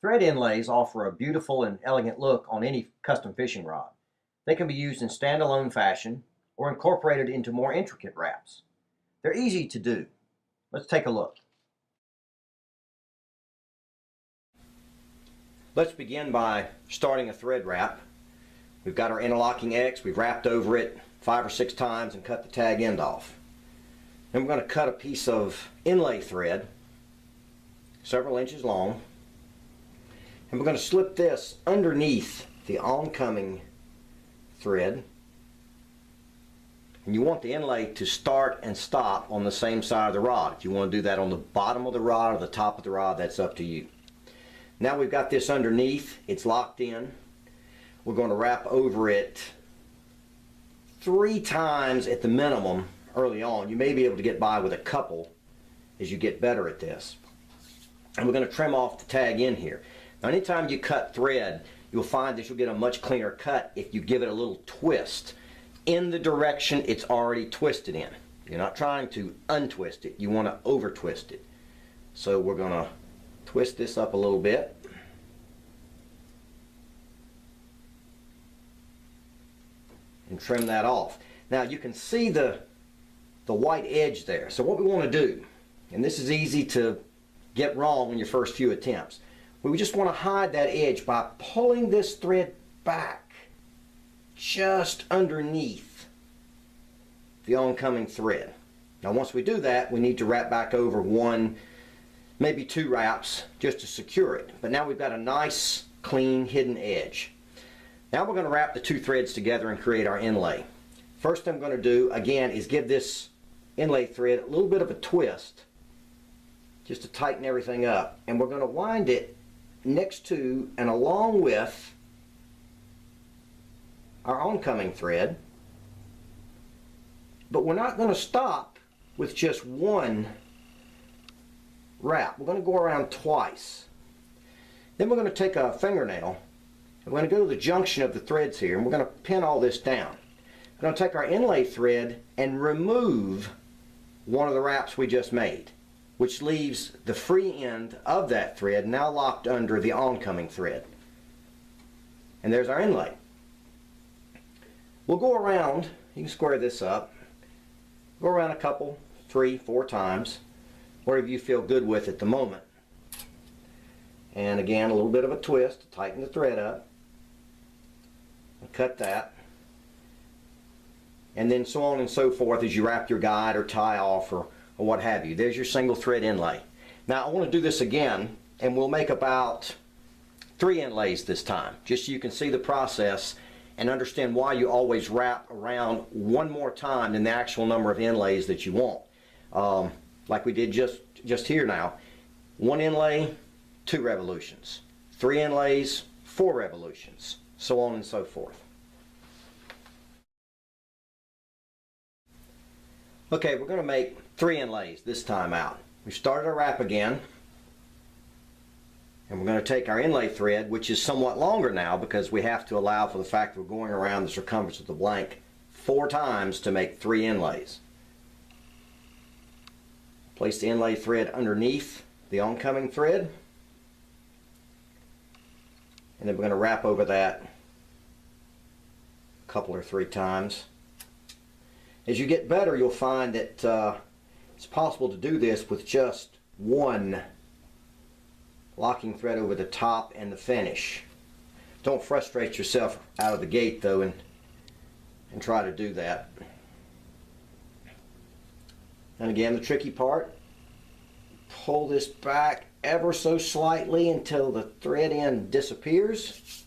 Thread inlays offer a beautiful and elegant look on any custom fishing rod. They can be used in standalone fashion or incorporated into more intricate wraps. They're easy to do. Let's take a look. Let's begin by starting a thread wrap. We've got our interlocking X, we've wrapped over it 5 or 6 times and cut the tag end off. Then we're going to cut a piece of inlay thread several inches long, and we're going to slip this underneath the oncoming thread. And you want the inlay to start and stop on the same side of the rod. If you want to do that on the bottom of the rod or the top of the rod, that's up to you. Now we've got this underneath, it's locked in. We're going to wrap over it 3 times at the minimum early on. You may be able to get by with a couple as you get better at this. And we're going to trim off the tag end here. Now anytime you cut thread, you'll find that you'll get a much cleaner cut if you give it a little twist in the direction it's already twisted in. You're not trying to untwist it, you want to over twist it. So we're going to twist this up a little bit. And trim that off. Now you can see the white edge there. So what we want to do, and this is easy to get wrong in your first few attempts, we just want to hide that edge by pulling this thread back just underneath the oncoming thread. Now once we do that, we need to wrap back over 1, maybe 2 wraps just to secure it. But now we've got a nice, clean, hidden edge. Now we're going to wrap the 2 threads together and create our inlay. First thing I'm going to do, again, is give this inlay thread a little bit of a twist just to tighten everything up. And we're going to wind it next to and along with our oncoming thread. But we're not going to stop with just 1 wrap. We're going to go around twice. Then we're going to take a fingernail. We're going to go to the junction of the threads here, and we're going to pin all this down. We're going to take our inlay thread and remove one of the wraps we just made, which leaves the free end of that thread now locked under the oncoming thread. And there's our inlay. We'll go around, you can square this up, go around a couple, 3, 4 times, whatever you feel good with at the moment. And again, a little bit of a twist to tighten the thread up. Cut that. And then so on and so forth as you wrap your guide or tie off or what have you. There's your single thread inlay. Now I want to do this again, and we'll make about 3 inlays this time, just so you can see the process and understand why you always wrap around 1 more time than the actual number of inlays that you want. Like we did just here now. 1 inlay, 2 revolutions. 3 inlays, 4 revolutions. So on and so forth. Okay, we're going to make 3 inlays this time out. We've started our wrap again, and we're going to take our inlay thread, which is somewhat longer now because we have to allow for the fact that we're going around the circumference of the blank 4 times to make 3 inlays. Place the inlay thread underneath the oncoming thread, and then we're going to wrap over that a couple or 3 times. As you get better, you'll find that it's possible to do this with just 1 locking thread over the top and the finish. Don't frustrate yourself out of the gate though and try to do that. And again, the tricky part, pull this back ever so slightly until the thread end disappears.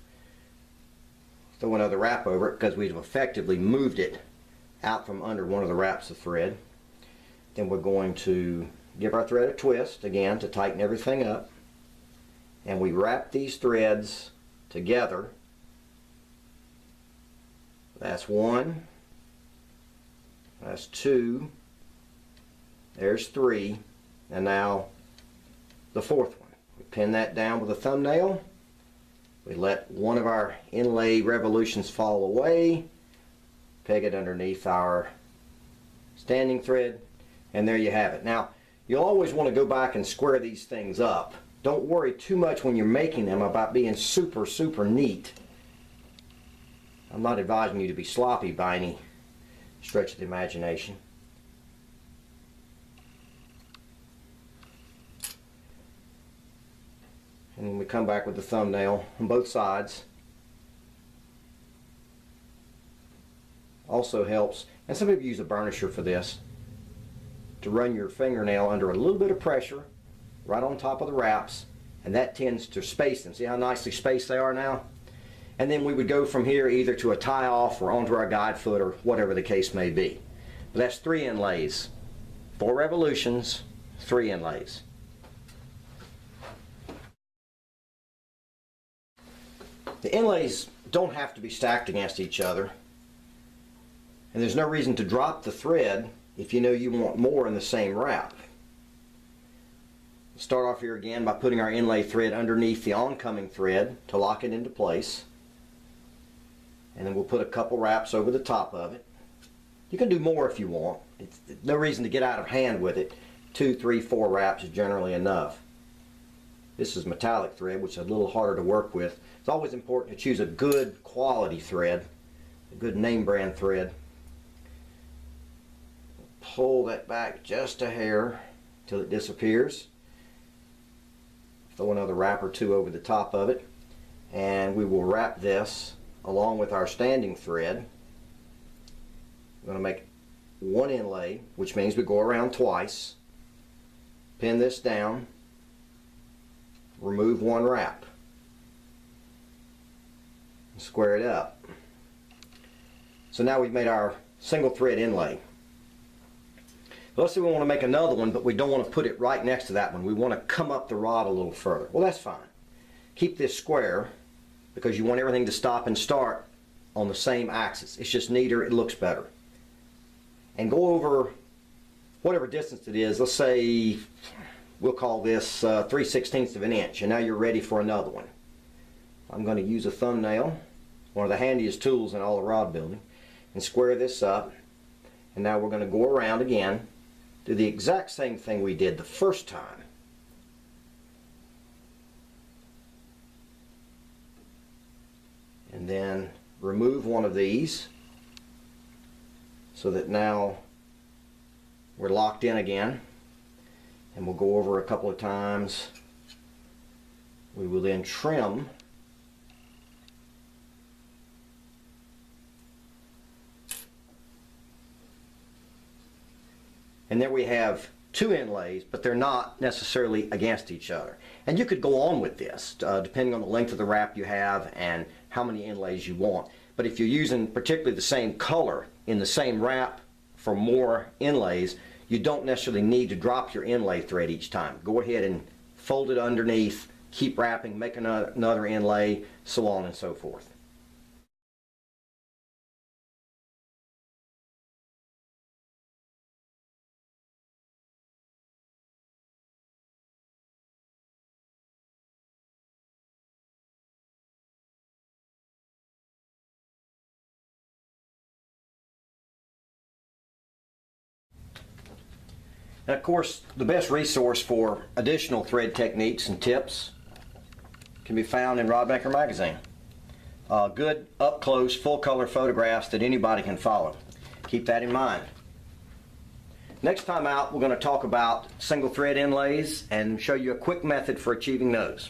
Throw another wrap over it because we've effectively moved it out from under one of the wraps of thread. Then we're going to give our thread a twist again to tighten everything up, and we wrap these threads together. That's 1, that's 2, there's 3, and now the 4th one. We pin that down with a thumbnail. We let one of our inlay revolutions fall away, peg it underneath our standing thread, and there you have it. Now, you'll always want to go back and square these things up don't worry too much when you're making them about being super, super neat. I'm not advising you to be sloppy by any stretch of the imagination. And then we come back with the thumbnail on both sides. Also helps, and some people use a burnisher for this, to run your fingernail under a little bit of pressure right on top of the wraps, and that tends to space them. See how nicely spaced they are now? And then we would go from here either to a tie off or onto our guide foot or whatever the case may be. But that's 3 inlays. 4 revolutions, 3 inlays. The inlays don't have to be stacked against each other, and there's no reason to drop the thread if you know you want more in the same wrap. We'll start off here again by putting our inlay thread underneath the oncoming thread to lock it into place, and then we'll put a couple wraps over the top of it. You can do more if you want. It's no reason to get out of hand with it. 2, 3, 4 wraps is generally enough. This is metallic thread, which is a little harder to work with. It's always important to choose a good quality thread, a good name brand thread. Pull that back just a hair till it disappears. Throw another wrap or 2 over the top of it, and we will wrap this along with our standing thread. We're going to make 1 inlay, which means we go around twice, pin this down, remove 1 wrap, and square it up. So now we've made our single thread inlay. Let's say we want to make another one, but we don't want to put it right next to that one. We want to come up the rod a little further. Well, that's fine. Keep this square because you want everything to stop and start on the same axis. It's just neater, it looks better. And go over whatever distance it is. Let's say we'll call this 3/16 of an inch, and now you're ready for another one. I'm going to use a thumbnail, one of the handiest tools in all of rod building, and square this up. And now we're going to go around again, do the exact same thing we did the first time. And then remove one of these so that now we're locked in again. And we'll go over a couple of times. We will then trim and there we have 2 inlays, but they're not necessarily against each other. And you could go on with this depending on the length of the wrap you have and how many inlays you want. But if you're using particularly the same color in the same wrap for more inlays, you don't necessarily need to drop your inlay thread each time. Go ahead and fold it underneath, keep wrapping, make another inlay, so on and so forth. And of course, the best resource for additional thread techniques and tips can be found in Rod Maker Magazine. Good, up-close, full-color photographs that anybody can follow. Keep that in mind. Next time out, we're going to talk about single thread inlays and show you a quick method for achieving those.